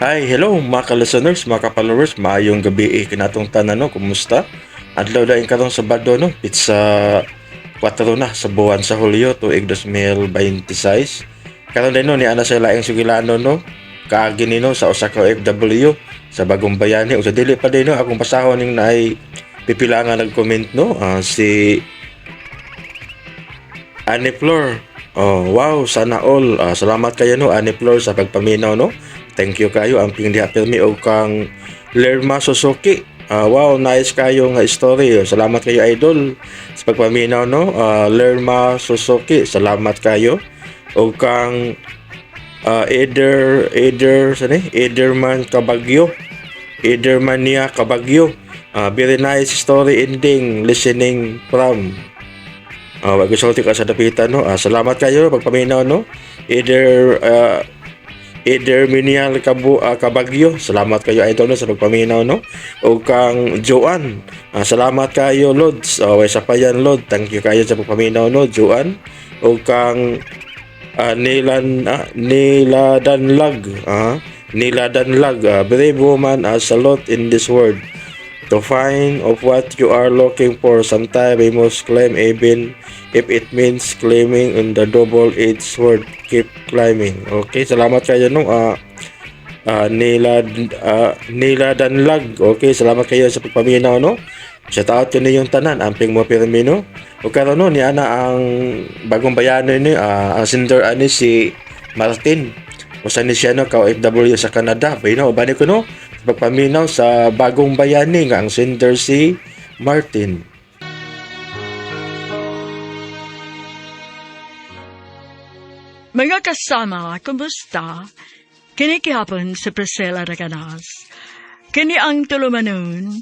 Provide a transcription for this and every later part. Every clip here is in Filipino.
Ay, hello mga ka-listeners, mga ka-followers, maayong gabi kinatong tanan no, kumusta? Adlaw daing karong Sabado no, pizza 4 na sa buwan sa Hulyo tuig 2026. Karon din no ni ana sa laing sugilano no, kaagi ni no sa usa ka OFW sa Bagong Bayani o sa dili pa din no akong pasahon ning naay pipila nga nag-comment no, si Annie Flor. Oh, wow, sana all. Salamat kayo no, Annie Flor sa pagpaminaw no. Thank you kayo ang pingdi mi o kang Lerma Suzuki. Wow, nice kayo nga story. Salamat kayo idol sa pagpaminaw no. Lerma Suzuki, salamat kayo. O kang Ederman Kabagyo. Edermania Kabagyo. Very nice story ending listening from wag gusto ka sa dapitan no. Salamat kayo pagpaminaw no. Minial Kabagyo. Salamat kayo idol no, sa pagpaminaw no. O kang Joan. Salamat kayo Lods. Way sa payan Lod. Thank you kayo sa pagpaminaw no, Joan. O kang Niladanlag. Niladanlag. Brave woman as a lot in this world. To find of what you are looking for, sometimes we must claim even if it means claiming on the double-edged sword. Keep climbing. Okay, salamat kayo nung Nila Danlag. Okay, salamat kayo sa pagpaminaw no. Shout out ko na yung tanan, amping mo pirmino. O karon no ni ana ang Bagong Bayani ni ang sender ani si Martin. Usa ni siya no ka OFW sa Canada. Bayno bani ko no pagpaminaw sa Bagong Bayani nga ang sender si Martin. Mga kasama, kumusta? Kini kihapon si Priscilla Raganas. Kini ang tulumanon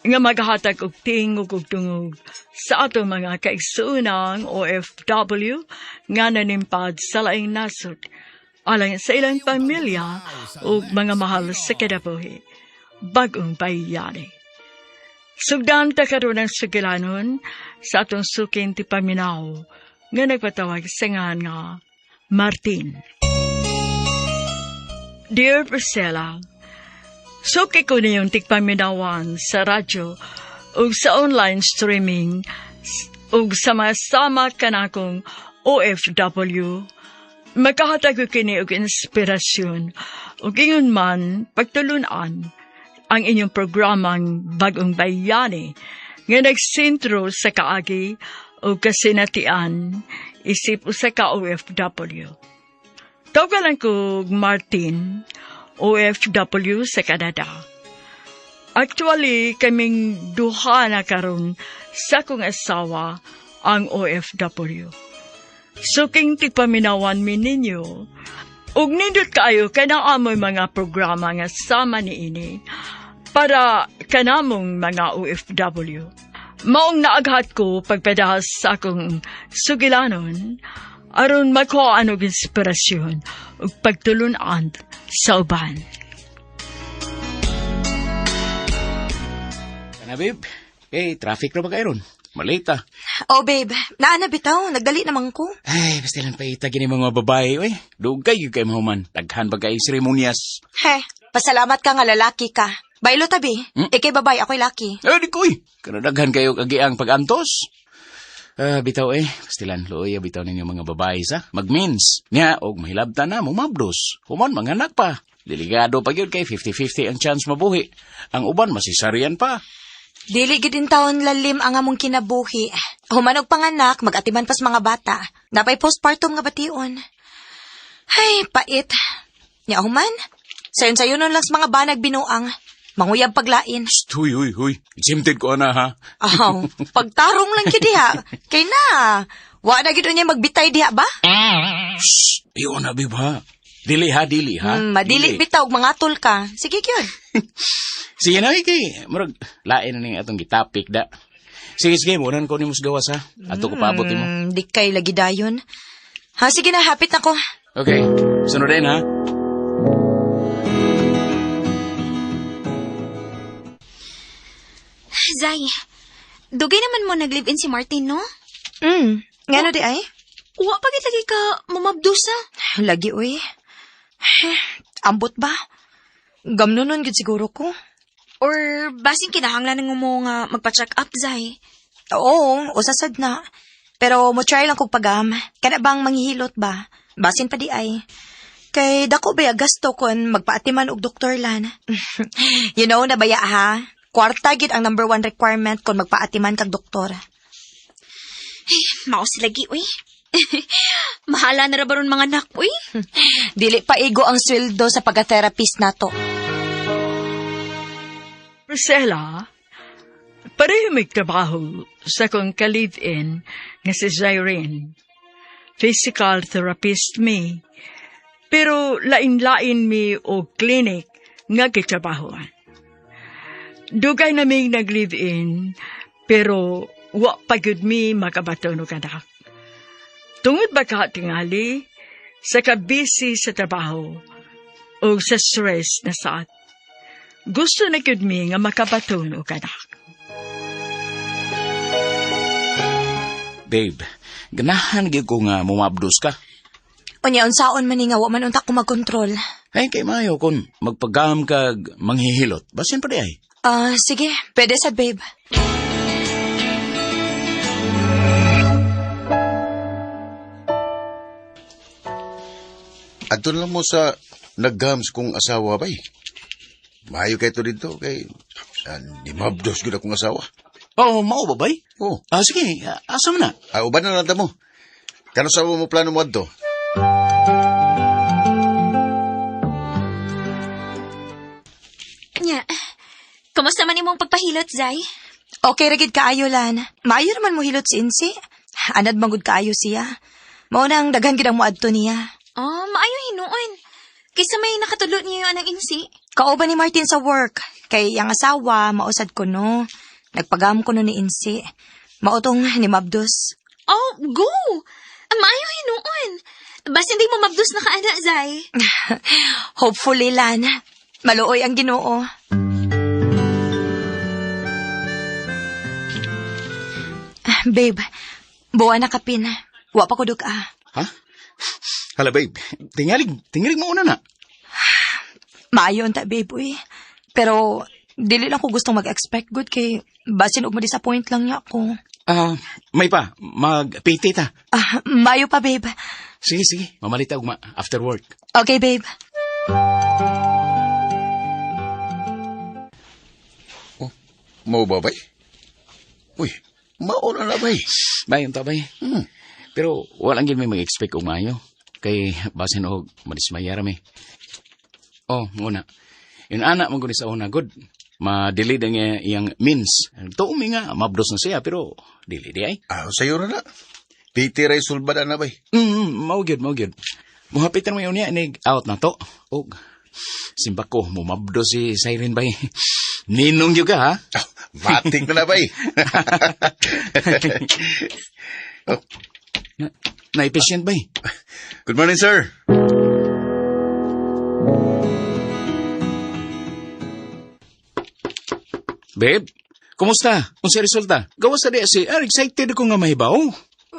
nga maghatag og tingog ug tungog sa atong mga kaigsuunang OFW nga nanimpad sa laing nasod alang sa ilang pamilya o mga mahal sa kinabuhi. Bagong Bayani. Sugdan ta karon ang sugilanon sa atong suking ti paminaw nga nagpatawag sa ngahan nga Martin. Dear Priscilla, suki ko na yung tigpaminawan sa radyo o sa online streaming o sa mga sama kanakong OFW. Magkahatag ko kini og inspirasyon ug ingon man pagtulunan ang inyong programang Bagong Bayani nga nagsentro sa kaagi o kasinatian isip usa ka OFW. Tawagan ko Martin, OFW sa Canada. Actually, kaming duha na karon sa akong asawa ang OFW. Suking tigpaminawan mi ninyo. Ug nindot kayo kanang amoy mga programa nga sama niini para kanamong mga OFW. Maong naaghat ko pagpadahas sa akong sugilanon aron makuha og inspirasyon ug pagtulunan sa uban. Kana babe, traffic na ba kayo ron? Malita. Oh, babe. Naana bitaw. Nagdali naman ko. Ay, basta lang paitag ni mga babae, oy. Dugay yung kay mahuman. Taghan ba kayo seremonyas? Pasalamat ka nga lalaki ka. Baylo tabi. Ikay babay, ako'y laki. Di ko kanadaghan kayo kagiang pag-antos. Bitaw basta lang loy, bitaw ninyo mga babae sa mag-means. Nya, og mahilabta na, mumabdos. Human, mga anak pa. Delikado pa yun kay 50-50 ang chance mabuhi. Ang uban, masisarian pa. Dili gidin taon lalim ang among kinabuhi. Humanog panganak, mag-atiman pas mga bata. Napay postpartum nga bation. Ay, pait. Nya human, sayon-sayon nun lang sa mga banag binuang. Manguyab paglain. Huy. Exempted ko na ha. Pagtarong lang yun diha. Kay na, wa na gito niya magbitay diha ba? Shhh, iyon na bib ha. Dili ha. Madili bitaw, mga tol ka. Sige yun. Sige na, kay. Marag, lain na ning atong gitapik da. Sige, munan ko ni musgawas ha. Ato ko paabot mo. Di kay lagi dayon. Ha, sige na, hapit na ko. Okay, sunodin ha. Zay, dugay naman mo nag-live-in si Martin, no? Ngano di ay? Wa pagit lagi ka mamabdusa. Lagi, uy. Ambot ba? Gamnunon gid siguro ko. Or basing kinahanglan ng mo nga magpa-check up, Zay. Oo, usasad na. Pero mo try lang kog pagam. Kana bang manghihilot ba? Basin pa di ay. Kay dako ba gasto kon magpaatiman og doktor lan. You know na baya ha? Kwarta gid ang number 1 requirement kon magpaatiman kag doktor. Mao sila gi, uy. Mahala na ra baron mga anak, uy. Dili pa igo ang sweldo sa pagka-therapist nato. Priscilla, pareho may trabaho sa kong ka-live-in nga si Zyrene. Physical therapist mi. Pero lain-lain mi o clinic nga kitrabahoan. Dugay naming nag-live-in, pero wa pagud mi makabato no kanak. Tungod ba ka tingali, sa kabisi sa trabaho o sa stress na saat, gusto na gyud mi nga makabato no kanak. Babe, ganahan gyud ko nga mumabdos ka. Unya unsaon man ni nga wa man unta ko magkontrol. Ay, kay maayo kung magpagam kag manghihilot. Basin pa di ay. Sige, pwede sa babe. Adto lang mo sa naghams kong asawa bay. Maayo kay to dito kay di mabdos gud akong asawa. Oh, mao ba bay? Oh, Sige, asa man na? uban na lang mo. Kano sa mo plano mo adto? Nya, kumusta man imong pagpahilot, Zay? Okay ra gid kaayo lan. Maayo naman mo hilot si Insi. Anad mangud kaayo siya. Mao nang daghan gid ang moadto niya. Oh, maayo hinuon. Kaysa may nakatulot niyo yung anang insi. Kauban ni Martin sa work. Kay ang asawa, mausad ko no. Nagpagam ko no ni Insi. Mautong ni Mabdos. Oh, go! Maayo hinuon. Basta hindi mo mabdos na kaana, Zay. Hopefully, Lan. Maluoy ang Ginoo. Babe, buwan na kapin. Wa pa ko dug Ha? Hala, babe. Tingalig mo una na. Maayo ta, babe, uy. Pero, dili lang ko gustong mag-expect good kay basin og ma-disappoint lang niya ako. May pa. Mag-PT ta. Mayo pa, babe. Sige. Mamalita og after work. Okay, babe. Mao ba bay? Uy, mao na bay. Bayon ta, bay. Pero walang gid may mag-expect og maayo. Kay basin og madismayara mi. Oh, muna. Yung anak mo sa una, good. Ma-delete ang iyang means. Tuumi nga, mabdos na siya, pero dili di ay. Sayo na na. Piti ray sulbada na bay. Mau gyud. Muhapitan mo yun niya, out na to. Og, simba ko, mumabdos si Siren bay. Ninong yung ka, ha? Matik na bay. Na-efficient bay. Good morning, sir. Babe, kumusta? Kung sa resulta? Gawas na di si, excited ako nga mahibaw.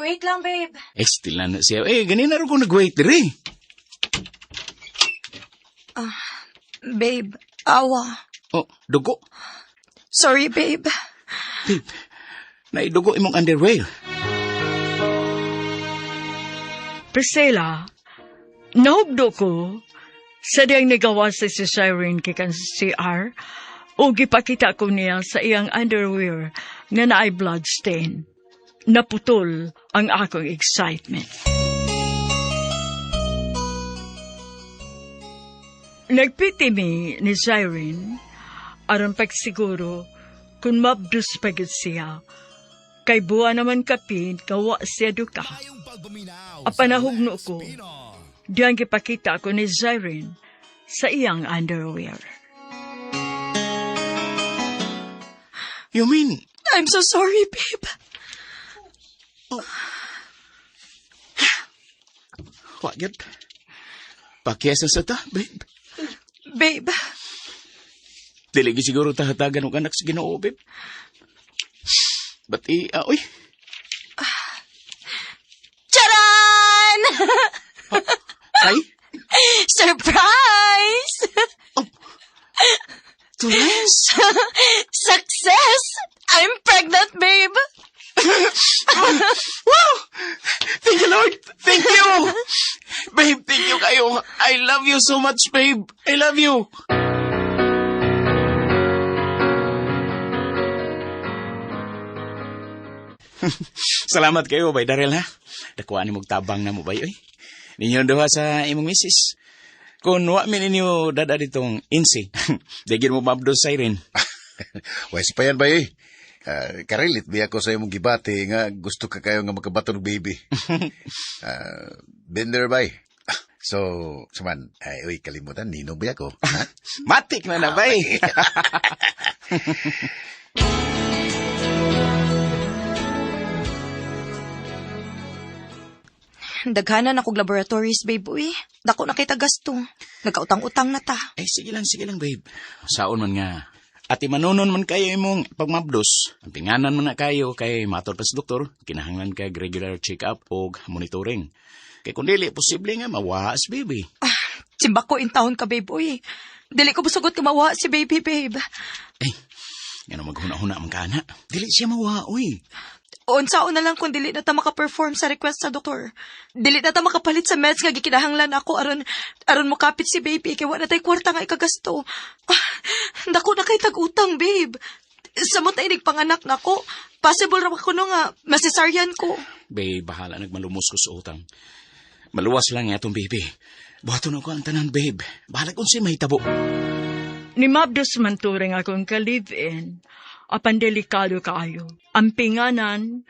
Wait lang, babe. Still na siya. Ganina rin ko nag-wait rin. Babe, awa. Oh, dugo. Sorry, babe. Babe, naidugo imong underwear. Priscilla, nahubdo ko sa diyang nagawa sa si Siren kay kan CR o gipakita ko niya sa iyang underwear nga naay blood stain. Naputol ang akong excitement. Nagpiti mi ni Siren aron pagsiguro kung mabdus pagid siya. Kay buwa naman kapin kawa siya duka. Apanahugno ko, diyan gipakita ko ni Siren sa iyang underwear. You mean, I'm so sorry, babe. what yun? Pakyasa sa ta, babe. Babe. Diligi siguro tahatagan ng anak sa Ginoo, babe. But oy. Charan! Ay? Surprise! Twins? Success! I'm pregnant, babe! Wow! Thank you, Lord! Thank you! Babe, thank you kayo. I love you so much, babe. I love you. Salamat kayo, bay Darrell, ha? Dakuha ni mong tabang na mo, bay, oy. Ninyo duha sa imong misis. Kung wa min ninyo dada ditong insi, dagin mo mabdo siren. Wais pa yan ba eh? Karelit ba ako sa imong gibati nga gusto ka kayo nga makabato ng baby. Bender ba eh? So, saman, ay, uy, kalimutan, ninong ba ako? Ha? Matik na bay. Daghanan akong laboratories, babe, uy. Dako na kita gasto. Nagkautang-utang na ta. Ay, sige lang, babe. Saon man nga. Ati manunon man kayo imong pagmabdos. Ang tinganan man na kayo kay matod pa sa doktor, kinahanglan kay regular check-up o monitoring. Kay kung dili, posible nga mawaas, baby. Simba ko in town ka, babe, uy. Dili ko busugot ka mawa si baby, babe. Ay, nga maghuna-huna man ka na. Dili siya mawa, uy. Unsaon na lang kung dili na ta maka-perform sa request sa doktor. Dili na ta makapalit sa meds nga gikinahanglan ako aron mo kapit si baby kay wala tay kwarta nga ikagasto. Dako na kay tag-utang, babe. Samot ay nagpanganak nako. Possible ra ko no nga masesaryan ko. Babe, bahala nagmalumos ko sa utang. Maluwas lang nga itong baby. Buhaton ako ang tanan, babe. Bahala kung siya mahitabo. Ni Mabdos man turing akong ka-live-in. Apan delikado kayo. Ang pinganan,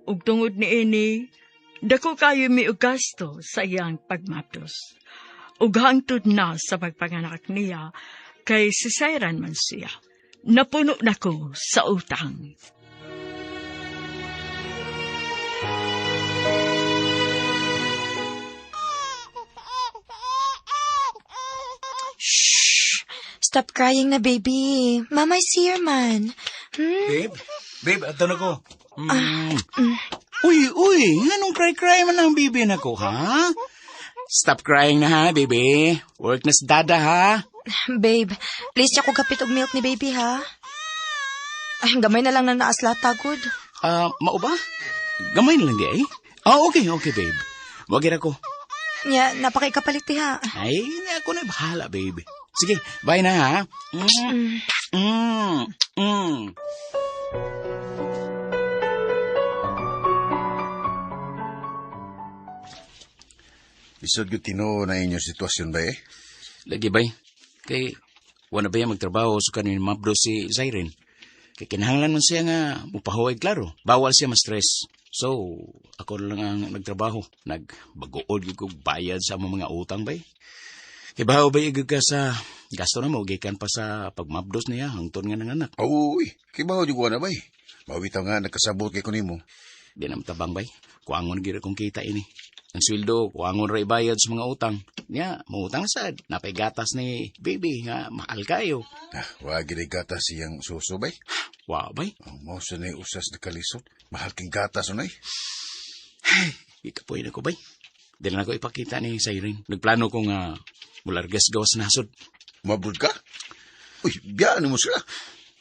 ug tungod ni ini, dako kayo mi og gasto sa iyang pagmapdos. Ug hangtod na sa pagpanganak niya, kay sisayran man siya. Napuno na ko sa utang. Shh! Stop crying na, baby. Mama's here, man. Babe, ato na ko. Uy, anong cry-cry man ang baby na ko, ha? Stop crying na ha, baby. Work na sa dada, ha? Babe, please ako kapit og milk ni baby, ha? Ay, gamay na lang na naaslata, good. Mao ba? Gamay na lang di ay? Okay, babe. Wagin ako. Nya, napakaikapalit di, ha? Ay, ako na bahala, babe. Sige, bye na, ha? Isod ko tino na inyong sitwasyon ba eh? Lagi bay. Kay, wala ba yung magtrabaho sa kanin mabdo si Zyrene? Kay kinahanglan man siya nga mupahuway klaro. Bawal siya ma-stress. So, ako lang ang nagtrabaho. Nagbagood ko bayad sa mga utang bay. Kay bahaw ba igag ka sa gasto na mo, gikan pa sa pagmabdos niya, hangtod nga ng anak. Uy, kibaw di ko na ba eh? Mawitaw nga nakasabot kay kunimo. Di na matabang bay. Kuangon gira kong kita ini. Ang sweldo, kuangon ra ibayad sa mga utang. Nya, mautang sad. Napay gatas ni baby nga mahal kayo. Wagi na gatas siyang suso bay. Wow, bay. Ang mausa na usas na kalisod. Mahal king gatas unay. Ikapoy na ko, bay. Dili na ko ipakita ni Zyrene. Nagplano ko nga mulargas gawas nasod. Mabud ka? Uy, biyaan mo sila.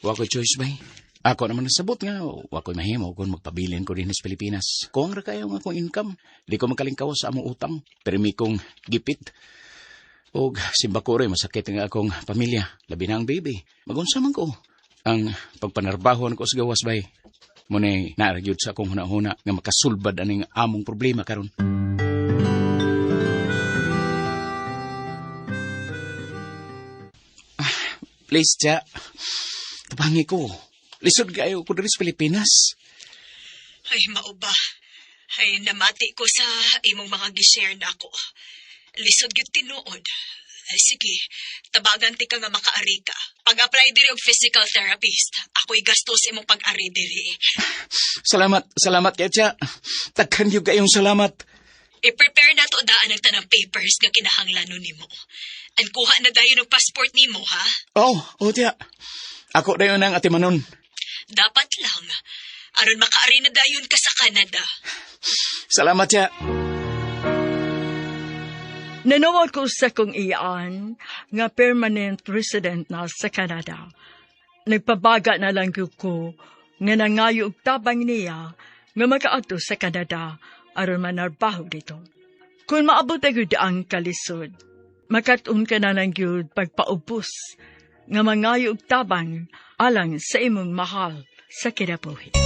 Wako'y choice, bay. Ako naman nasabot nga, wako'y mahimo kung magpabilin ko din sa Pilipinas. Kung ra kayo nga akong income, di ko makalingkawas sa among utang. Permi kong gipit. O simba ko rin, masakit nga akong pamilya. Labi na ang baby. Magunsa man ko. Ang pagpanarbahon ko sa gawas, bay. Muna'y naragyod sa akong huna-huna nga makasulbad aning among problema karon. Please, Cha. Tabangi ko. Lisod kayo ko diri sa Pilipinas. Ay, mauba. Ay, namati ko sa imong mga gishare na ako. Lisod gyud tinuod. Ay, sige, tabagan ti ka nga makaari ka. Pag-apply diri og physical therapist, ako'y gastos imong pag-ari diri. Salamat kay Cha. Tagkan yung kayong salamat. I-prepare na to daan ang tanang papers nga kinahanglan nimo. Ang kuha na dayon og passport nimo, ha? Oh, Tia. Ako dayon ang atimanon. Dapat lang. Aron makaari na dayon ka sa Canada. Salamat, Tia. Nanawag ko sa kong iyaan nga permanent resident na sa Canada. Nagpabaga na lang ko nga nangayo og tabang niya nga makaadto sa Canada aron manarbaho dito. Kung maabot na gyud ang kalisod, makatun ka na lang gyud pagpaubos nga mangayo og tabang alang sa imong mahal sa kinabuhi.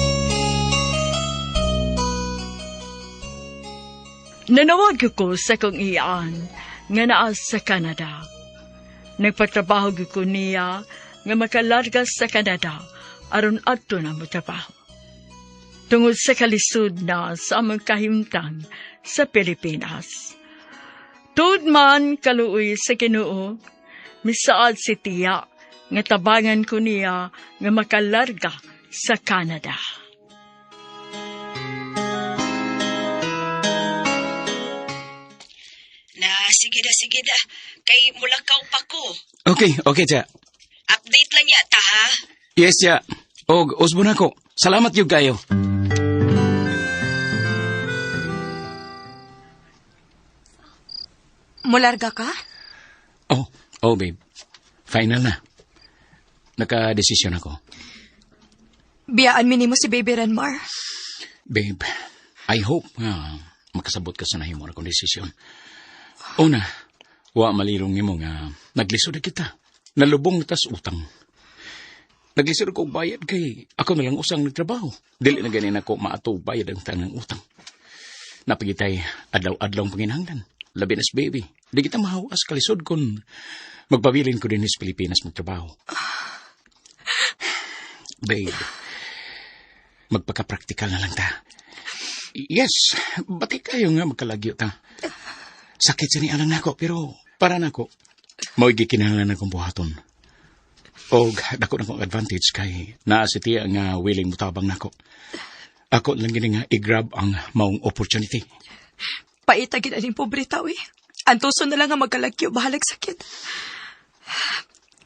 Nanawag ko sa kong iyaan nga naa sa Canada. Nagpatrabaho ko niya nga makalarga sa Canada aron adto na motrabaho. Tungod sa kalisod na sa among kahimtang sa Pilipinas. Tuod man kaluoy sa Ginoo, misaad si Tiya nga tabangan ko niya nga makalarga sa Canada. Sige na. Kay mulakaw pa ko. Okay, tiya. Update lang yata, ha? Yes, tiya. Og, usbon ako. Salamat yung kayo. Mularga ka? Oh, babe. Final na. Naka-desisyon ako. Biyaan minimo si Baby Renmar. Babe, I hope makasabot ka sa nahimo na kong desisyon. Una, wa malirong nimo nga naglisod na kita. Nalubong na tas utang. Naglisod ako bayad kay ako na lang usang nagtrabaho. Dili na ganin ako maato bayad ang tanang utang. Napagitay adlaw-adlaw panginahanglan. Labi nas baby. Di kita mahawas kalisod kung magpabilin ko din sa Pilipinas magtrabaho. Babe, magpaka-practical na lang ta. Yes, bati kayo nga magkalagyo ta. Sakit sa ni alang nako, pero para nako, mawigi kinahanglan akong buhaton. O dako na kong advantage kay naa si Tia nga willing mutabang nako. Ako lang gini nga i-grab ang maong opportunity. Paita gid aning pobre tao eh. Antuso na lang nga magkalagyo, bahalag sakit.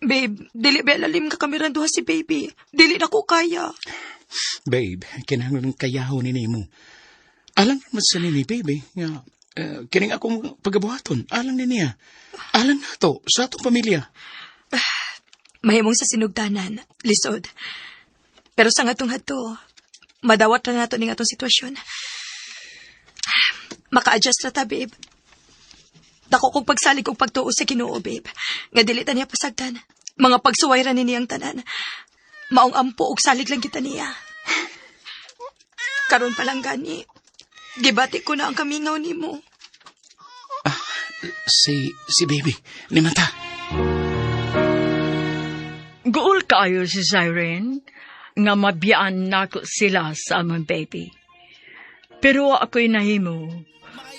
Babe, dili ba lalim ka kamiranduha si baby. Dili na ko kaya. Babe, kinahanglan kayaho ni nimo. Alang naman sa nini, baby, nga kining akong pagabuhaton. Alang ni niya. Alang na to, sa atong pamilya. Mahimong sa sinugdanan, lisod. Pero sa ngatong hadto, madawat na nato ning atong sitwasyon. Maka-adjust na ta, babe. Dako kong pagsalig kong pagtuo sa Ginoo, babe. Nga dilitan niya pasagdan. Mga pagsuwayran ni niyang tanan. Maong ampo og salig lang kita niya. Karon pa lang gani. Gibati ko na ang kamingaw nimo. Si baby, ni Mata. Guol kaayo si Siren nga mabiyaan nako sila sa among baby. Pero ako'y nahimo,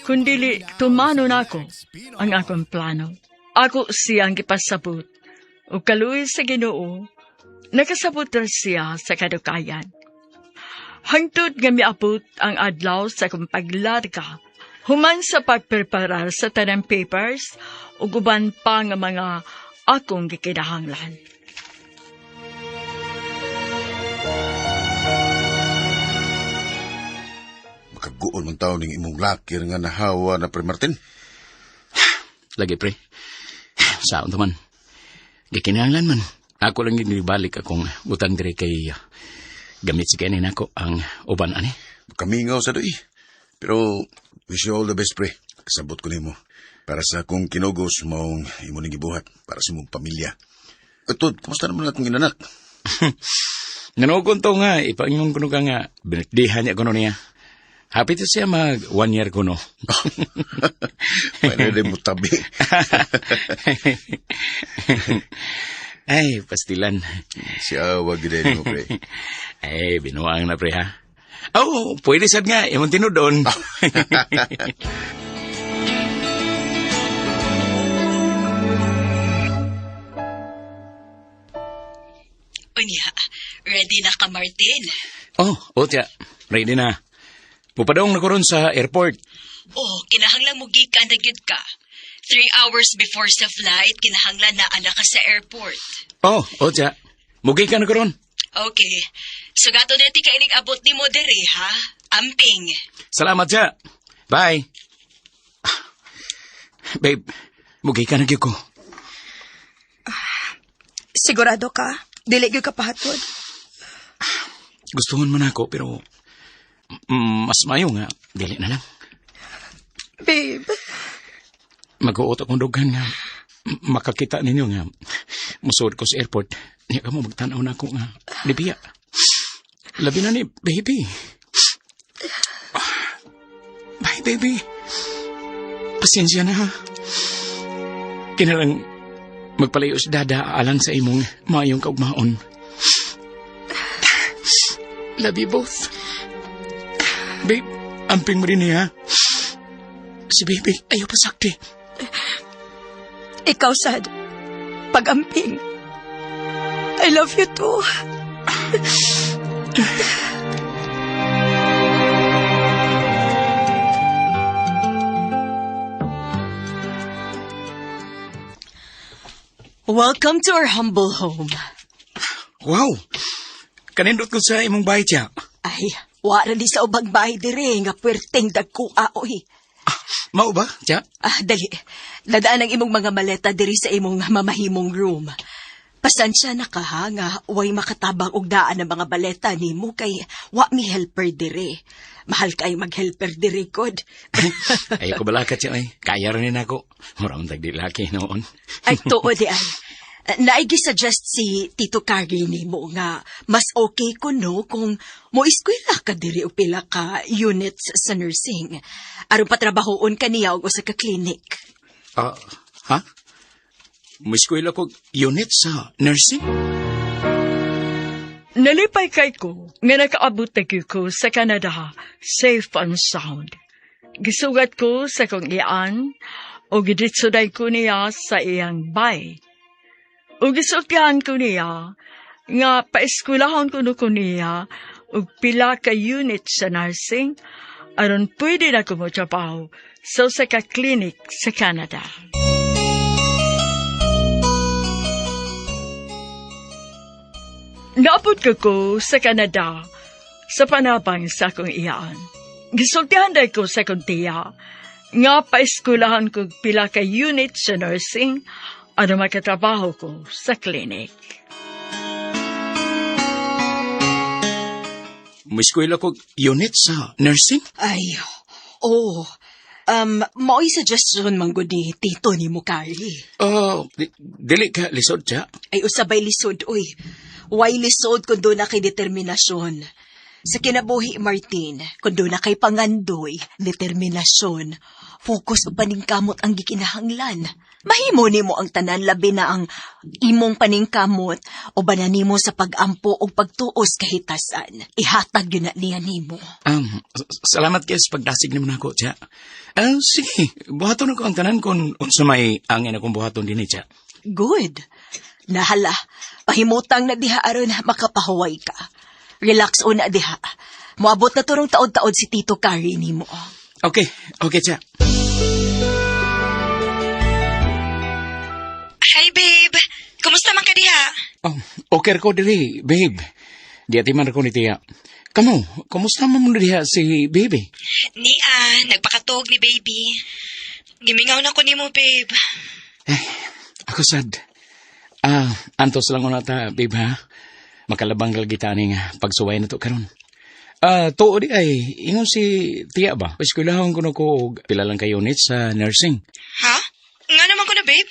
kundili tumano nako ang akong plano. Ako siyang gipasabot, o kaluoy sa Ginoo, nakasabot ra siya sa kadukayan. Hangtod nga miabot ang adlaw sa akong paglarga, human sa pagpreparar sa tanang papers, o uban pa nga mga akong gikinahanglan. Makaguol man tao ning imong lakir nga nahawa na Pre Martin. Lagi, pre. Saan man. Gikinahanglan man. Ako lang ginibalik akong utang dire kay gamit si kanin ako ang uban ani. Kamingaw sa doy. Pero wish you all the best, Pre. Kasabot ko nimo. Para sa akong kinugos maong imo ning gibuhat para sa imong pamilya. Atod, kumusta naman akong inanak? Nanukon to nga, ipaingon ko no ka nga, binakdihan niya ko no niya. Happy to siya mag 1 year ko no. Paano rin mo tabi? Ay, pastilan. Siya, wag din mo, Pre. Ay, binuang na pre ha. Oh, pwede sad nga, imong tinudon. Unya, ready na ka, Martin? Oh, tiya, ready na. Pupadong na ko ron sa airport. Oh, kinahanglan mo gikan na gyud ka. 3 hours before sa flight, kinahanglan na anak ka sa airport. Oh, tiya. Mugay ka na ko ron. Okay. So gato na ti kaining abot ni mo dere, ha? Amping. Salamat, tiya. Bye. Babe, mugay ka na gyud ko. Sigurado ka? Dili gyud ka pahatod? Gustuhon man ako, pero mas mayo nga, dili na lang. Babe. Mag-uot akong dugan nga, makakita ninyo nga, musuod ko sa airport, niya ka mo magtanaw na ako nga, libiya. Labi na ni baby. Bye, baby. Pasensya na, ha. Kinalang magpalayo si Dada alang sa imong mayong kaugmaon. Love you both. Babe, amping mo rin niya. Si baby, ayaw pasakti. Ikaw, Sad. Pag-amping. I love you too. Welcome to our humble home. Wow! Kanindot ko sa imong bahay siya. Ay, wala di sa ubang bahay dire nga puwerteng dagkua oy. Mao ba, siya? Dali. Dadaan ang imong mga maleta diri sa imong mamahimong room. Pasensya na ka ha, nga way makatabang og daan ang mga baleta nimo kay wa mi helper dire. Mahal kay mag-helper dire kod. Ayaw ko balakat siya ay. Kaya rin ako. Maraming tagdilaki noon. Ay, tuo di ay. Naigi-suggest si Tito Carrie nimo nga mas okay ko no kung mo eskwela ka diri o pila ka units sa nursing. Aron patrabahoon ka niya og usa ka clinic. Ha? Muskwela ko unit sa nursing? Nalipay kay ko nga nakaabot na gyud ko sa Canada safe and sound. Gisugat ko sa kong iyaan o giditsuday ko niya sa iyang bay. O gisultihan ko niya nga paeskwelahon ko niya og pila ka unit sa nursing aron pwede na ko mo trabaho sa usa ka clinic sa Canada. Naabot ko sa Canada sa panabang sa akong iyaan. Gisultihan day ko sa akong tiya nga paeskulahan ko pila ka unit sa nursing ano makatrabaho ko sa clinic. Muskwela ko unit sa nursing? Ay, mao'y suggestion manggod ni Tito ni mo, Carrie. Dili ka lisod siya. Ay, usabay lisod, uy. Way lisod kung doon na kay determinasyon. Sa kinabuhi, Martin, kung doon na kay pangandoy, determinasyon, focus o paningkamot ang gikinahanglan. Mahimo nimo ang tanan labi na ang imong paningkamot o bananimo sa pagampo o pagtuos kahitasan. Ihatag yun na niya nimo. Salamat kayo sa pagdasig naman ako, siya. Sige, buhaton ako ang tanan kung unsa may angin akong buhaton din siya. Good. Nahala, pahimutang na diha aron makapahuway ka. Relax una diha. Moabot na turong taod-taod si Tito Carrie nimo. Okay, siya. Hi, babe. Kumusta man ka diha? Okay ko diri, babe. Di ati man ako ni tiya. Kamu, kumusta man mo diha si baby? Nagpakatog ni baby. Gimingaw na ko nimo, babe. Ako sad. Antos lang ko na ta, babe ha. Makalabang kalagita ning pagsuway na to karon. Tuo di ay, ingon si tiya ba? Eskwelahon ko na ko pila lang ka units sa nursing. Ha? Nga naman ko na, babe?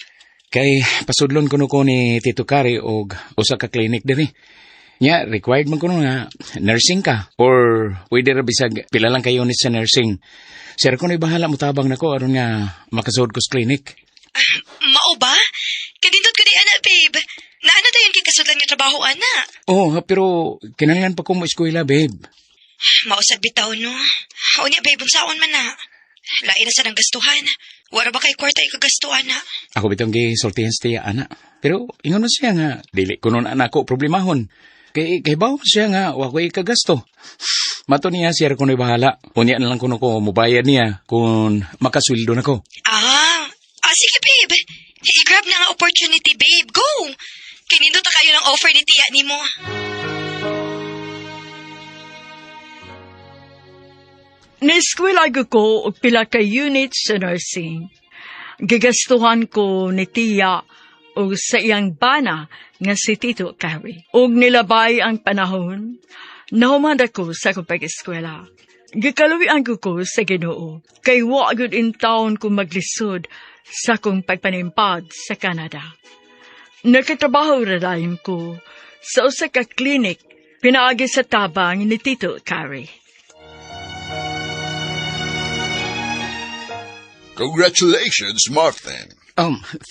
Kay pasudlon ko na ko ni Tito Kari og usa ka clinic diri. Nya, required man ko nga nursing ka or pwede ra bisag pila lang ka units sa nursing. Sir ko na bahala mo tabang nako aron nga makasud ko sa clinic. Mao ba? Kadindot ko di ana, babe. Naana dayon kay kasudlan nga trabaho ana. Pero kinahanglan pa ko mo eskwela, babe. Mausag bitaw no. Unya, babe, unsaon man na. Lain na sa nang gastuhan. Wala ba kay kwarta ikagastuhan na? Ako bitong gisultihan sa tiya, ana. Pero ingon man siya nga dili ko nun anako problemahon. Kay bawo siya nga wa ko ikagasto. Mato niya siya ko na bahala. Unya na lang kuno ko mubayad niya kung makasweldo nako. Sige, babe. I-grab na nga opportunity, babe. Go! Kinindot na kayo ng offer ni tiya ni mo. Niskwela ko og pila ka units sa nursing. Gigastuhan ko ni Tia o sa iyang bana nga si Tito Carrie. Og nilabay ang panahon, nahuman ako sa akong pag-eskwela. Gikaluwian ko sa Ginoo, kay wa gyud in taon ko maglisod sa akong pagpanimpad sa Canada. Nagkatrabaho radayon ko sa usa ka klinik pinaagi sa tabang ni Tito Carrie. Congratulations, Martin.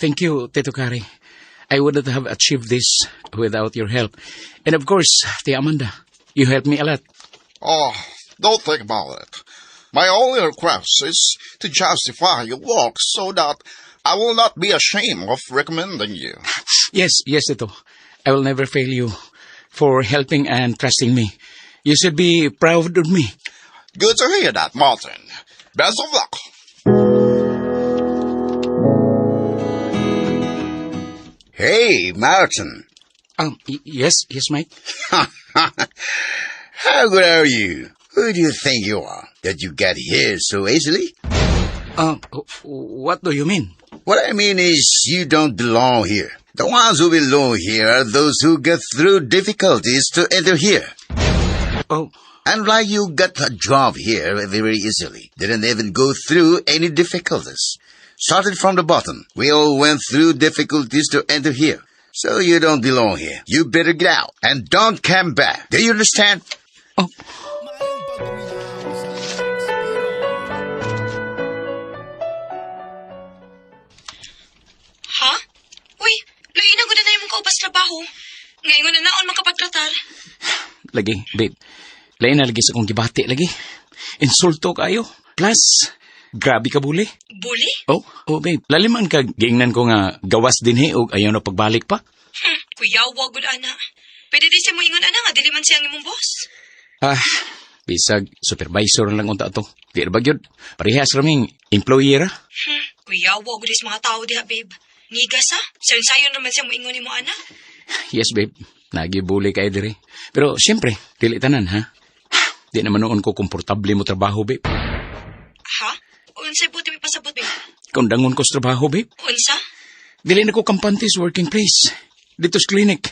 Thank you, Tito Kari. I wouldn't have achieved this without your help. And of course, Tia Amanda, you helped me a lot. Oh, don't think about it. My only request is to justify your work so that I will not be ashamed of recommending you. Yes, Tito. I will never fail you for helping and trusting me. You should be proud of me. Good to hear that, Martin. Best of luck. Hey, Martin. Yes, Mike. How good are you? Who do you think you are, that you get here so easily? What do you mean? What I mean is, you don't belong here. The ones who belong here are those who get through difficulties to enter here. Oh, And like you got a job here very easily. Didn't even go through any difficulties. Started from the bottom. We all went through difficulties to enter here. So you don't belong here. You better get out and don't come back. Do you understand? oh, Ha? Uy, lahi na gud na yung kaubas trabaho. Ngayon na naon makapagtratar. lagi, babe. Lain na lagi sa kong gibati lagi. Insulto kayo. Plus, grabe ka buli. Bully? Oh, babe. Laliman ka, giingnan ko nga gawas din o ayaw na pagbalik pa. Kuya, wag gud ana. Pwede di siya mo ingon ana nga dili man siya ang imong boss. Bisag, supervisor lang unta to. Di na ba yun? Parehas raming employee ra. Kuya, wag gud is mga tao diha, babe. Ngigas ha? Sayon-sayon naman siya mo ingon ni mo ana. Yes, babe. Nagibuli kayo diri. Pero siyempre, dili tanan, ha? Di naman noon ko komportable mo trabaho, babe. Ha? Unsay buti mi pasabot, babe? Kundangon ko sa trabaho, babe. Unsa? Dili na ko kampante sa working place. Dito sa clinic.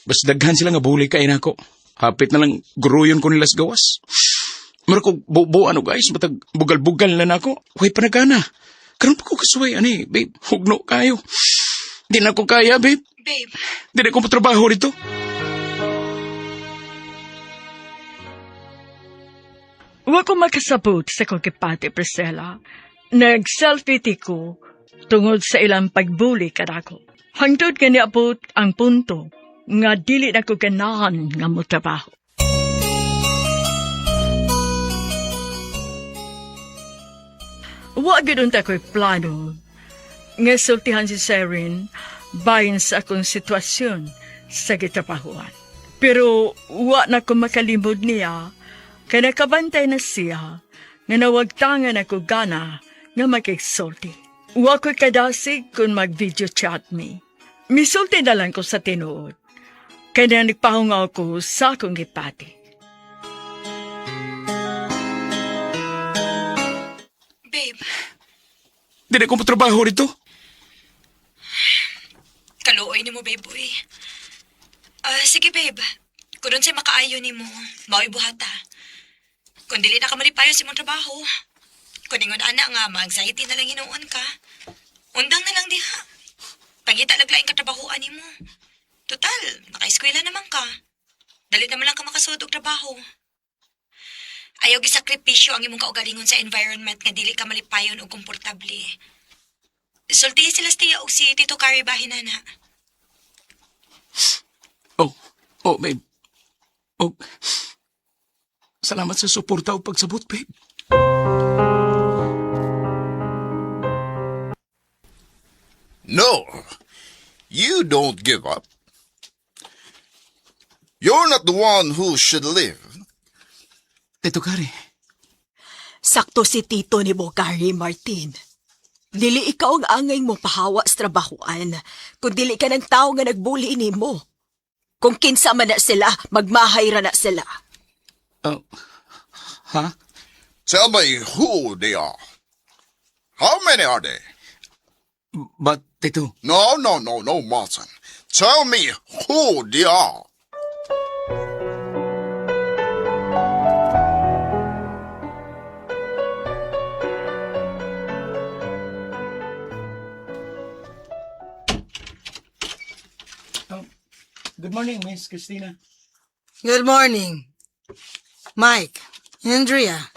Bas daghan sila nga buli kayo na ako. Hapit na lang guruyon ko nila sa gawas. Mara ko buo-buo guys, matag bugal-bugal na ako. Huwag panagana. Karoon pa ko kasuway, babe. Hugno kayo. Di na ko kaya, babe. Babe. Di na ko matrabaho dito. Wa ko makasabot sa kong kipati, Priscilla. Nag-selfie ko tungod sa ilang pagbuli kadako. Hangtod ka niabot ang punto nga dili na ko ganahan nga mo trabaho. Wa gid unta ko'y plano nga sultihan si Serin bayin sa akong sitwasyon sa gitrabahuan. Pero wa na ko makalimod niya kaya nakabantay na siya nga nawagtangan ako gana nga magigsulti. Wa ko'y kadasig kung mag-video chat me. Misulti na lang ko sa tinuod. Kaya nagpahungaw ko sa akong gipati. Babe. Di na ko matrabaho dito. Kaluoy ni mo, babe, boy. Sige, babe. Kung doon siya makaayo ni mo, mao'y buhata. Kung dili na ka malipayo sa mong trabaho, kung ingon ana nga, ma-anxiety na lang hinuon ka. Undang na lang diha. Pagita laglaing katrabahoan ni mo. Total, naka-eskwela naman ka. Dali naman lang ka makasud og trabaho. Ayaw gisakripisyo ang imong kaugalingon sa environment nga dili ka malipayon o komportable. Sulti sila Tia og si Tito Carrie bahin na. Oh, babe. Oh, salamat sa suporta o pagsabot, babe. No, you don't give up. You're not the one who should live. Tito Kari. Sakto si Tito ni Bogari, Martin. Dili ikaw ang angay mo pahawa sa trabahoan, kung dili ka ng tao nga nagbuli ni mo. Kung kinsa man na sila, magmahay ra na sila. Ha? Tell me who they are. How many are they? But, Tito, No, Martin. Tell me who they are. good morning, Miss Christina. Good morning. Mike, Andrea,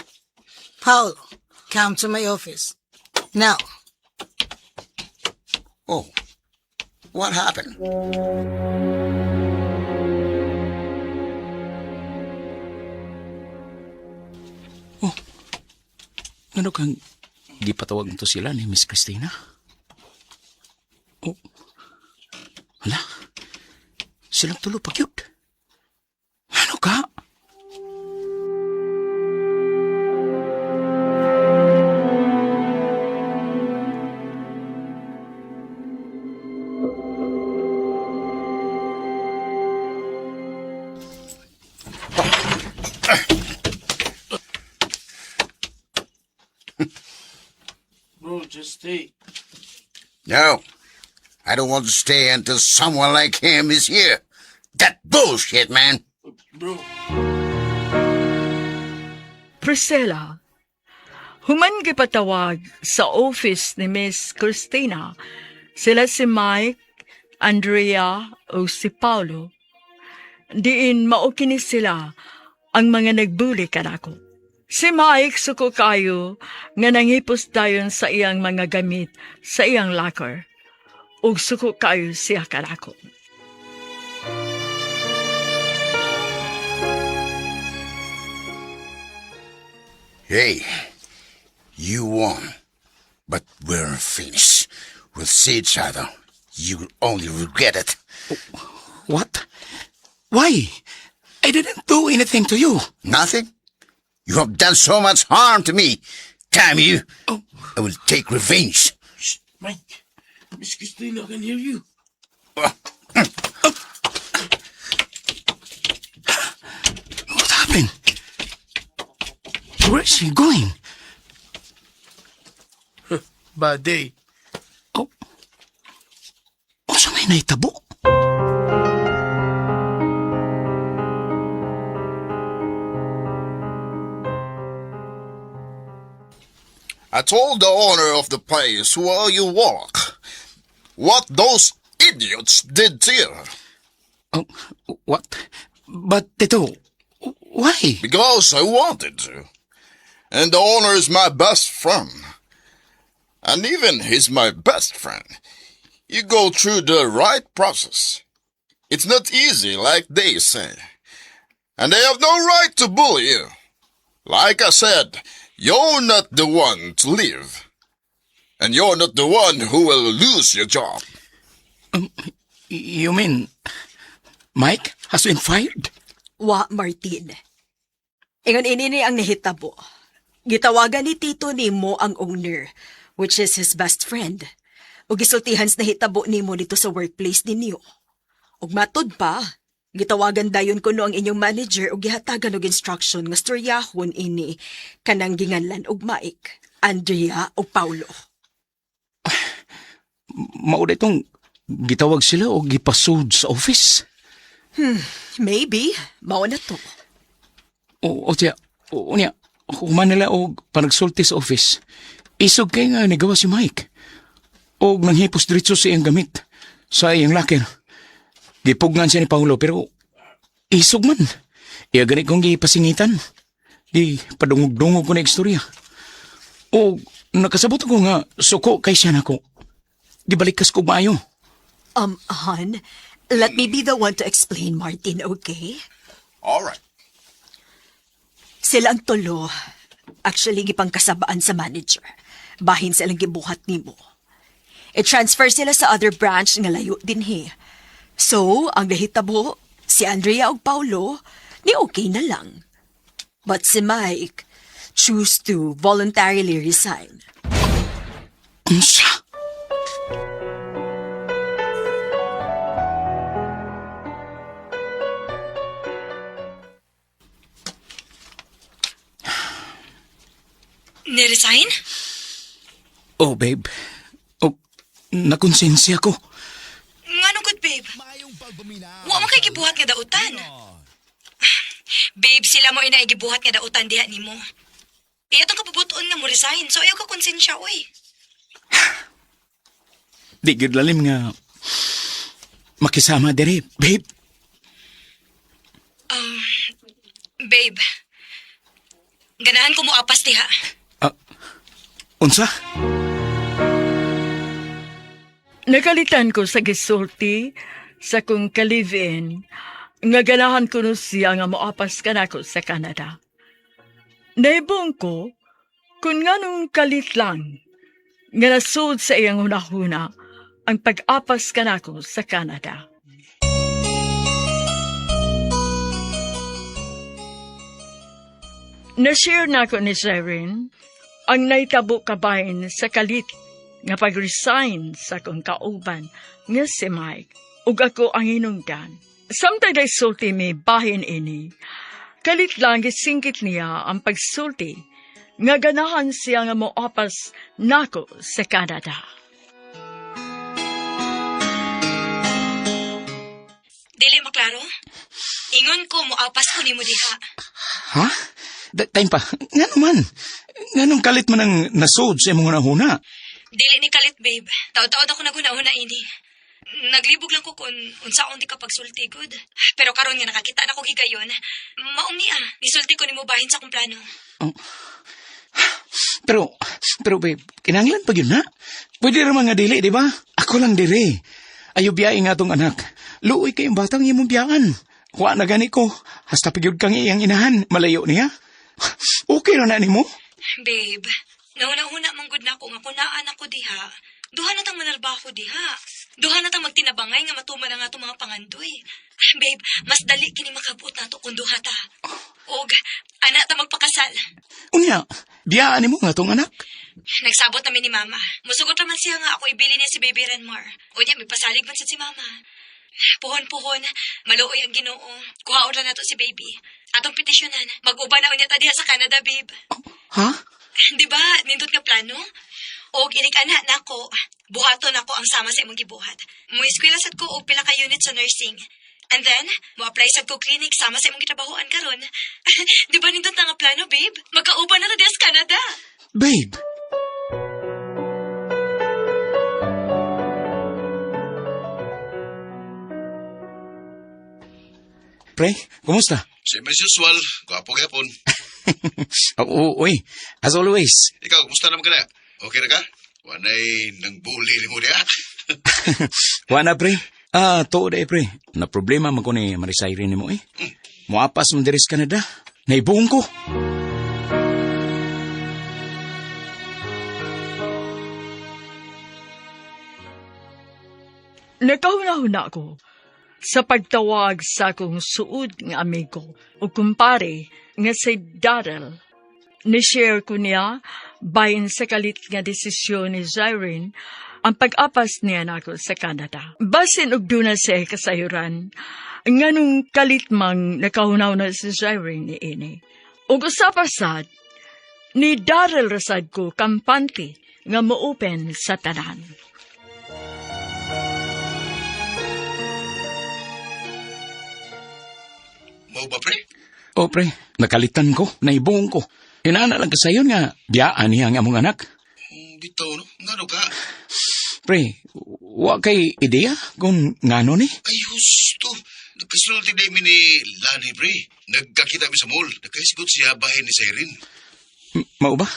Paul, come to my office. Now. Oh, what happened? Ano kang gipatawag nito sila ni Miss Christina? Oh, hala, silang tulo pa cute. Ano ka? Bro, just stay. No, I don't want to stay until someone like him is here. That bullshit, man. Bro. Priscilla, human gipatawag sa office ni Miss Christina. Sila si Mike, Andrea, o si Paulo. Diin maukini sila ang mga nagbuli kanako. Si Mike suko kayo nga nangipos dayon sa iyang mga gamit sa iyang locker. Ug suko kayo siya kanako. Hey, you won. But we're finished. We'll see each other. You'll only regret it. What? Why? I didn't do anything to you. Nothing? You have done so much harm to me. Damn you. Oh. I will take revenge. Shh, Mike. Miss Christina can hear you. What happened? Where is she going? Bad day. Oh. Oh, sa may naitabo? I told the owner of the place where you work what those idiots did to you. Oh, what? But, Tito, why? Because I wanted to. And the owner is my best friend. And even he's my best friend. You go through the right process. It's not easy, like they say. And they have no right to bully you. Like I said, you're not the one to leave. And you're not the one who will lose your job. You mean, Mike has been fired? Wa, Martin. Ingon ini ang nahitabo. Gitawagan ni Tito nimo ang owner, which is his best friend. O gisultihan sa nahitabo nimo dito sa workplace ninyo. Og matod pa, gitawagan dayon kuno ang inyong manager og gihatagan og instruction nga storyahon ini kanang ginganlan og Mike, Andrea o Paulo. Mao itong gitawag sila o gipasud sa office? Maybe, mao na to. O tiya, o niya, human nila o panagsulti sa office. Isog kay nga nagawa si Mike. O nanghipos diretso sa iyang gamit sa iyang locker. Gipugnan siya ni Paulo pero isog man. Iya ganit kong gipasingitan. Di padungog-dungog ko na istorya. O nakasabot ko nga suko kay siya nako. Gibalikas ko maayo. Han, let me be the one to explain, Martin, okay? All right. Silang tulo, actually gipangkasabaan sa manager. Bahin silang gibuhat nimo. I-transfer sila sa other branch nga layo din he. So, ang nahitabo, si Andrea ug Paulo, ni okay na lang. But si Mike choose to voluntarily resign. Unsa? Niresign? Oh, babe. Oh, nakonsensya ko. Nga good, babe. Wa man kay gibuhat nga dautan. Babe, sila mo ina igibuhat nga dautan diha nimo. Iya tong kapabuton nga mo resign, so ayaw ka konsensya, oy. Di gid lalim nga makisama diri, babe. Babe, ganahan ko mo apas diha. Unsa? Nakalitan ko sa gisulti sa kong kalivin nga ganahan ko no siya nga moapas ka nako sa Canada. Naibong ko kung nganong kalit lang nga nasud sa iyang hunahuna ang pag-apas ka nako sa Canada. Na-share nako ni Sharon ang naitabo kabahin sa kalit nga pag-resign sa kong kauban nga si Mike ug ako ang hinungdan. Samtang day sulti may bahin ini, kalit lang gisingkit niya ang pagsulti nga ganahan siya nga moapas nako sa Canada. Dili maklaro? Ingon ko mo apas ko nimo diha. Ha? Time pa. Nga naman. Nga nung kalit man ang nasod sa imong hunahuna. Dili ni kalit, babe. Taod-taod ako nagunahuna ini. Naglibog lang ko kung unsaon di ka pagsulti, good. Pero karon nga nakakita na ko gigayon, maong niya, nisulti ko nimo bahin sa kong plano. Pero babe, kinanglan pa yun na. Pwede naman nga dili, di ba? Ako lang diri. Ayaw biyain nga tong anak. Luoy kayong batang imong biyaan. Wa na gani ko. Hasta pagyud kang iyang inahan. Malayo niya. Okay ra na nimo? Babe, nauna-una mong good na ako nga kunaan ako diha. Duha na tang manarbaho diha. Duha na tang magtinabangay nga matuman na nga itong mga pangandoy. Babe, mas dali kini makabot na to kung duha ta. Og, anak ta magpakasal. Unya, biyaan nimo nga tong anak. Nagsabot namin ni Mama. Musugot naman siya nga ako ibili niya si Baby Renmar. O niya, may pasalig man sa si Mama. Puhon-puhon, maluoy ang Ginoo. Kuhaon na nato si Baby. Atong petisyonan, mag-uba na unya ta diha sa Canada, babe. Ha? Di ba, nindot nga plano? O inig-ana na ako, buhaton ako ang sama sa imong gibuhat. Muiskwela sad ko og pila ka unit sa nursing. And then, mo-apply sad ko clinic sama sa imong gitrabahoan karon. Di ba nindot na nga plano, babe? Magkauban na ta diha sa Canada. Babe! Pre, kumusta? Same as usual. Gwapo gyapon. Uy, as always. Ikaw, kumusta naman ka na? Okay na ka? Wanay nang bully ni mo diha. Wana, pre. Tuo da pre. Na problema man ko ni Marisay rin mo Muapas mo diri sa Canada. Naibuong ko. Nakahuna-huna ko sa pagtawag sa akong suod nga amigo o kumpare nga si Darrell. Ni-share ko niya bahin sa kalit nga desisyon ni Zyrene ang pag-apas niya nako sa Canada. Basin og duna siya kasayuran nga nung kalit mang nakahunaw na si Zyrene ni ini. Ug usapasad ni Darrell rasad ko kampante nga mo-open sa tanan. Mau ba, pre? O pre, nakalitan ko, naibuong ko. Hinana lang kasayon nga, biyaan niya ang among anak. Bitaw, no? Ngano ka? Pre, wa kay ideya kung ngano ni? Ay, husto. Nagkasulti na mi ni Lani, pre. Nagkakita mi sa mall. Nagkaisigot siya bahay ni Siren. Mao ba?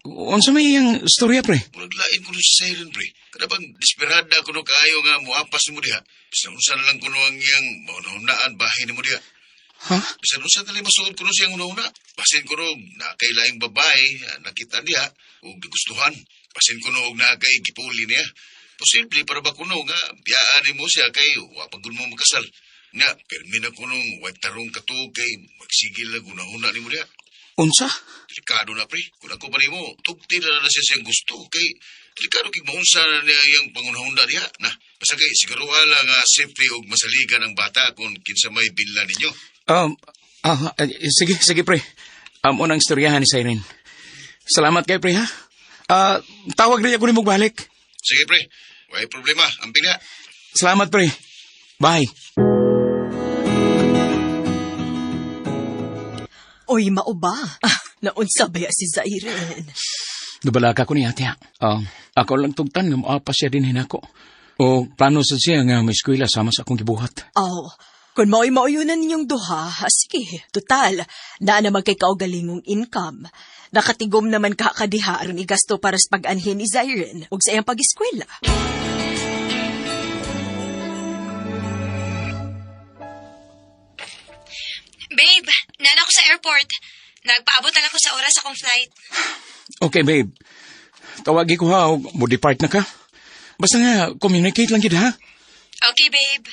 Unsa may iyang storya, pre? Muraglain ko si Siren, pre. Kada bang desperada ko no kaayo nga muampas ni mo diha. Bisan-unsan lang ko no ang iyang maunahunaan bahay ni mo diha. Ha? Bisan-unsan tali masuod ko no siyang una-una. Basin ko no nakailaing babae, nakita diha, o gustuhan. Basin ko no nakay gipuli niya. Posible para ba ko no nga biyaan mo siya kay wapag mo magkasal. Nga, permina ko nung wag tarong katog kay magsigil na gunahuna ni mo diha. Unsa? Delikado na, pre. Kung ako pa ni mo, tugti na siya siyang gusto. Kay, delikado kay maunsa na niya yung pangunahunda niya. Na, basta kay, siguro wala nga siyempre og masaligan ang bata kung kinsa may binla ninyo. Sige, pre. Unang istoryahan ni Siren. Salamat kay pre, ha? Tawag rin ako ni magbalik. Sige, pre. Way problema. Amping na. Salamat, pre. Bye. Oy, mauba. Naunsa baya si Zairen. Dubalaka ko ni ate. Ako lang tugtan nga maapa siya din hinako. O plano sa siya nga may eskwela sama sa akong gibuhat. Kung mao'y mauyunan ninyong duha, sige, total, na naman kay kaugalingong income. Nakatigom naman kakadiha aron igasto para sa pag-anhin ni Zairen ug sa iyang pag-eskwela. Babe, nana ko sa airport. Nagpaabot na lang ko sa oras akong flight. Okay, babe. Tawagi ko ha, mo depart na ka. Basta nga, communicate lang gid ha. Okay, babe.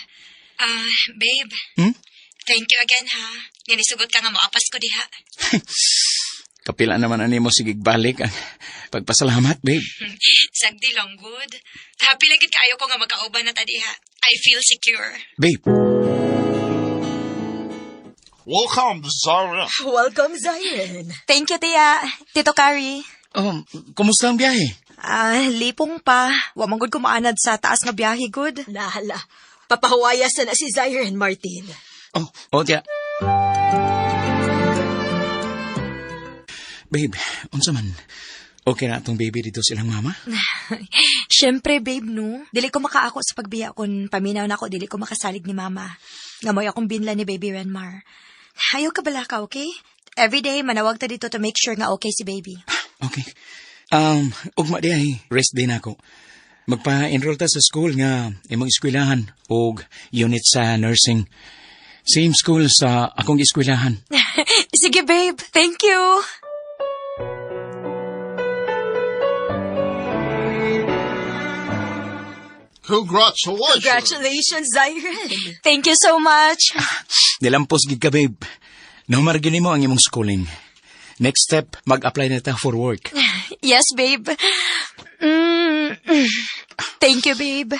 Babe. Thank you again, ha. Ganisugot ka nga moapas ko diha. Kapila naman ani mo sigig balik ang pagpasalamat, babe. Sagdi lang, good. Happy lang gid kaayo ko nga magkauban na ta diha. I feel secure. Babe. Welcome, Zara. Welcome, Zairen. Thank you, Tia. Tito Carrie. Kumusta ang biyahe? Lipong pa. Wa man gud ko maanad sa taas nga biyahe, good. Nahala. Papahuwayas na si Zairen, Martin. Tiya. Babe, unsa man? Okay na itong baby dito silang mama? Siyempre, babe, no? Dili ko makaako sa pagbiya kung paminaw na ako, dili ko makasalig ni mama. Ngamoy akong binla ni baby Renmar. Ayaw ka bala ka, okay? Everyday, manawag ta dito to make sure nga okay si baby. Okay. Ugma di ay, rest day na ako. Magpa-enroll ta sa school nga imong eskwelahan og unit sa nursing. Same school sa akong eskwelahan. Sige, babe. Thank you. Congratulations. Congratulations, Zairen. Thank you so much. Nilampos gid ka, babe. Nahumargin mo ang imong schooling. Next step, mag-apply na ta for work. Yes, babe. Thank you, babe.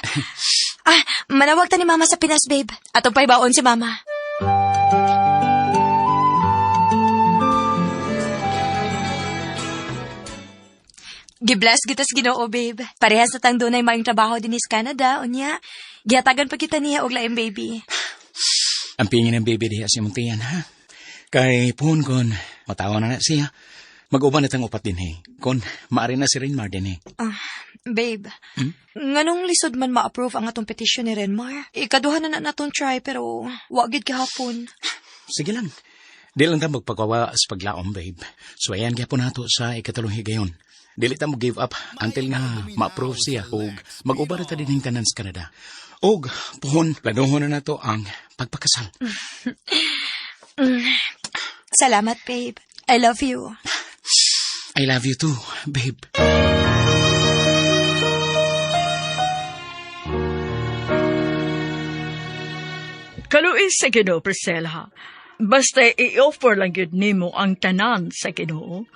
Manawag ta ni mama sa Pinas, babe. Atong paibaon si mama. Gibless gitas Ginoo, babe. Parehas na tang dunay maayong trabaho din sa Canada, unya. Gihatagan pa kita niya og laing baby. Ang pingin ng baby diha si Muntian, ha? Kay puhon kon, matawa na siya. Mag-uban na tang upat din, eh. Kon, maari na si Renmar din, eh. Babe, nganong lisod man ma-approve ang atong petition ni Renmar? Ikaduha na natong try, pero wagid kahapon. Sige lang. Di lang ta magpagawa sa paglaom, babe. So ayan gyapon nato sa ikatulong higayon. Dili ta mo give up until na ma-approve siya og mag-uban na ta din tanan sa Canada. Og puhon, planuhon na nato ang pagpakasal. Salamat, babe. I love you. I love you too, babe. Kaluis sa Ginoo, Priscilla. Basta i-offer lang yun nimo ang tanan sa Ginoo.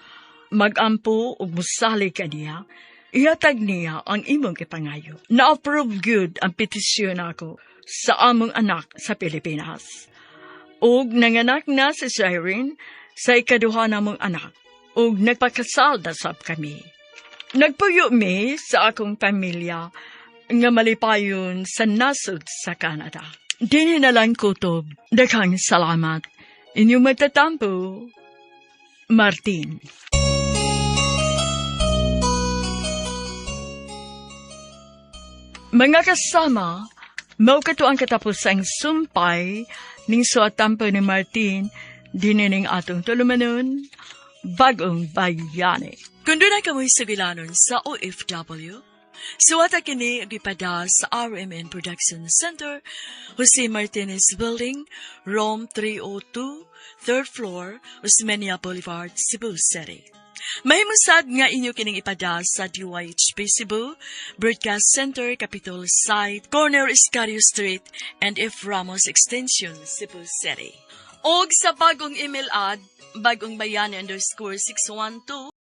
Mag-ampo o musali ka niya, ihatag niya ang imong ipangayo. Na-approve good ang petisyon ako sa among anak sa Pilipinas. Ug nanganak na si Zairen sa ikaduha namong anak. Ug nagpakasal na sab kami. Nagpuyo mi sa akong pamilya nga malipayon sa nasod sa Canada. Dini na lang kutob. Daghang salamat. Inyong magtatampo, Martin. Mga kasama, maukato ang katapusang sumpay ning suatampo ni Martin dinining atong tulumanon, Bagong Bayani. Kundo na kamoy sugilanon sa OFW, suwata kini agipada sa RMN Production Center, Jose Martinez Building, Rome 302, 3rd floor, Osmeña Boulevard, Cebu City. Mahimusad nga inyo kining ipada sa DYHP Cebu, Broadcast Center, Capitol Site, Corner Iscario Street, and F. Ramos Extension, Cebu City. Og sa bagong email ad, bagongbayani_612